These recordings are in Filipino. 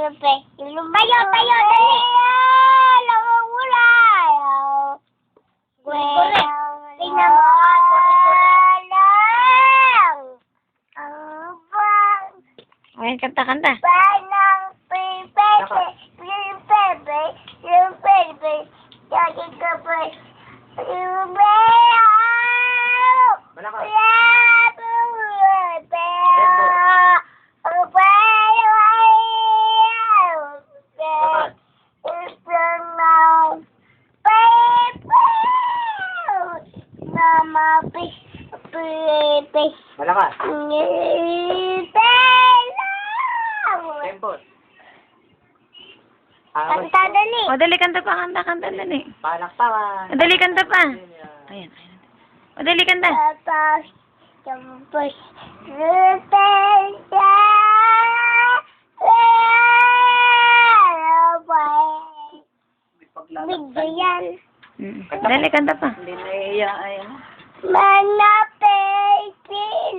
Tayo, tayo, dali! Namawala! Tingnan mo. Ayan, kanta, kanta. Banang pipete, yung pepe, yung pepe, yung kape, yung Malaka. Malaka. Tempo. Kanta dali. O, dali, kanta pa, kanta, kanta, dali. Palakpakan. O, dali, kanta pa. Ayan, ayan. O, dali, kanta. Tapos, tapos, Bigyan yan. Dali, kanta pa. Hindi naiiya ay ano. Manapay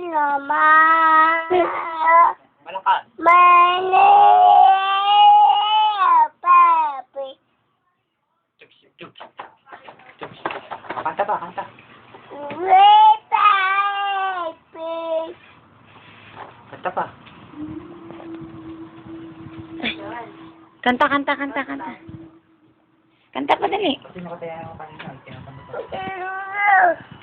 naman. Malaka. Manapay. Kanta pa, kanta. Kanta pa. Kanta, kanta, kanta, kanta. Kanta pa, dali. Sino ka tayo kanina? Kinakanta pa. Thank you.